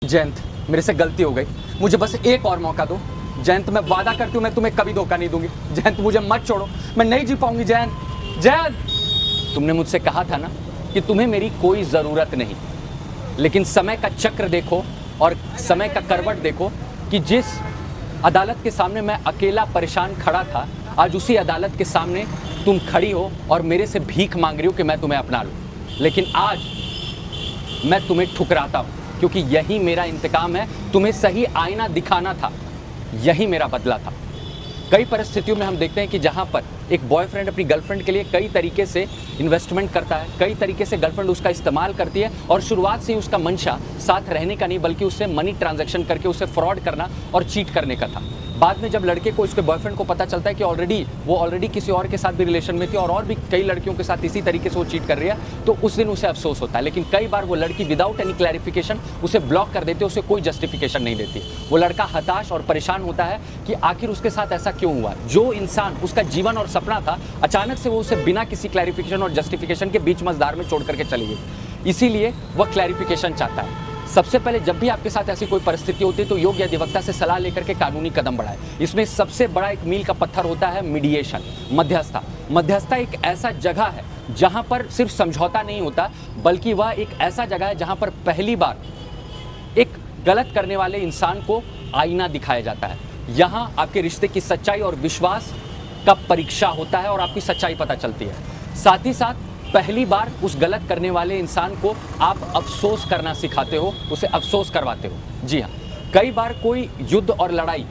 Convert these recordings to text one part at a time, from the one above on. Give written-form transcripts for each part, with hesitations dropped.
जयंत, मेरे से गलती हो गई। मुझे बस एक और मौका दो। जयंत, मैं वादा करती हूँ मैं तुम्हें कभी धोखा नहीं दूंगी। जयंत, मुझे मत छोड़ो, मैं नहीं जी पाऊंगी। जयंत, जयंत, तुमने मुझसे कहा था ना कि तुम्हें मेरी कोई जरूरत नहीं, लेकिन समय का चक्र देखो और समय का करवट देखो कि जिस अदालत के सामने मैं अकेला परेशान खड़ा था, आज उसी अदालत के सामने तुम खड़ी हो और मेरे से भीख मांग रही हो कि मैं तुम्हें अपना लूं। लेकिन आज मैं तुम्हें ठुकराता हूं, क्योंकि यही मेरा इंतकाम है। तुम्हें सही आईना दिखाना था, यही मेरा बदला था। कई परिस्थितियों में हम देखते हैं कि जहां पर एक बॉयफ्रेंड अपनी गर्लफ्रेंड के लिए कई तरीके से इन्वेस्टमेंट करता है, कई तरीके से गर्लफ्रेंड उसका इस्तेमाल करती है और शुरुआत से ही उसका मंशा साथ रहने का नहीं बल्कि उससे मनी ट्रांजैक्शन करके उसे फ्रॉड करना और चीट करने का था। बाद में जब लड़के को उसके बॉयफ्रेंड को पता चलता है कि वो ऑलरेडी किसी और के साथ भी रिलेशन में थी और भी कई लड़कियों के साथ इसी तरीके से वो चीट कर रही है, तो उस दिन उसे अफसोस होता है। लेकिन कई बार वो लड़की विदाउट एनी क्लैरिफिकेशन उसे ब्लॉक कर देती है, उसे कोई जस्टिफिकेशन नहीं देती। वो लड़का हताश और परेशान होता है कि आखिर उसके साथ ऐसा क्यों हुआ। जो इंसान उसका जीवन और सपना था, अचानक से वो उसे बिना किसी क्लैरिफिकेशन और जस्टिफिकेशन के बीच मझधार में छोड़ करके चली गई। इसीलिए वह क्लैरिफिकेशन चाहता है। सबसे पहले जब भी आपके साथ ऐसी कोई परिस्थिति होती है तो योग्य अधिवक्ता से सलाह लेकर के कानूनी कदम बढ़ाएं। इसमें सबसे बड़ा एक मील का पत्थर होता है मीडिएशन, मध्यस्थता। मध्यस्थता एक ऐसा जगह है जहां पर सिर्फ समझौता नहीं होता, बल्कि वह एक ऐसा जगह है जहां पर पहली बार एक गलत करने वाले इंसान को आईना दिखाया जाता है। यहां आपके रिश्ते की सच्चाई और विश्वास का परीक्षा होता है और आपकी सच्चाई पता चलती है। साथ ही साथ पहली बार उस गलत करने वाले इंसान को आप अफसोस करना सिखाते हो, उसे अफसोस करवाते हो। जी हाँ, कई बार कोई युद्ध और लड़ाई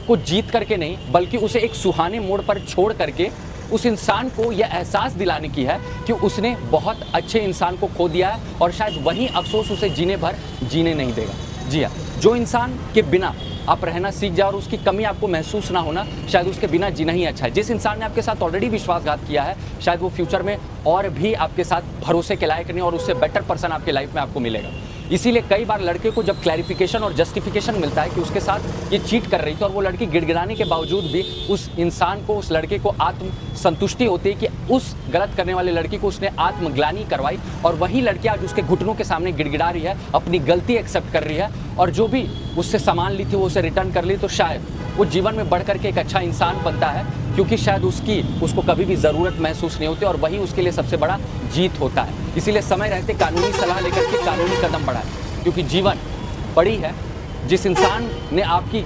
को जीत करके नहीं बल्कि उसे एक सुहाने मोड़ पर छोड़ करके उस इंसान को यह एहसास दिलाने की है कि उसने बहुत अच्छे इंसान को खो दिया है और शायद वही अफसोस उसे जीने भर जीने नहीं देगा। जी हाँ, जो इंसान के बिना आप रहना सीख जाए और उसकी कमी आपको महसूस ना होना, शायद उसके बिना जीना ही अच्छा है। जिस इंसान ने आपके साथ ऑलरेडी विश्वासघात किया है, शायद वो फ्यूचर में और भी आपके साथ भरोसे के लायक नहीं और उससे बेटर पर्सन आपके लाइफ में आपको मिलेगा। इसीलिए कई बार लड़के को जब क्लैरिफिकेशन और जस्टिफिकेशन मिलता है कि उसके साथ ये चीट कर रही थी और वो लड़की गिड़गिड़ाने के बावजूद भी उस इंसान को, उस लड़के को आत्म संतुष्टि होती है कि उस गलत करने वाले लड़की को उसने आत्मग्लानि करवाई और वही लड़की आज उसके घुटनों के सामने गिड़गिड़ा रही है, अपनी गलती एक्सेप्ट कर रही है और जो भी उससे सामान ली थी वो उसे रिटर्न कर ली, तो शायद वो जीवन में बढ़ करके एक अच्छा इंसान बनता है, क्योंकि शायद उसको कभी भी ज़रूरत महसूस नहीं होती और वही उसके लिए सबसे बड़ा जीत होता है। इसीलिए समय रहते कानूनी सलाह लेकर के कानूनी कदम बढ़ाएं, क्योंकि जीवन बड़ी है। जिस इंसान ने आपकी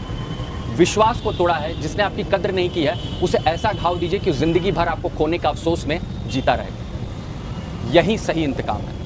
विश्वास को तोड़ा है, जिसने आपकी कद्र नहीं की है, उसे ऐसा घाव दीजिए कि ज़िंदगी भर आपको खोने का अफसोस में जीता रहे। यही सही इंतकाम है।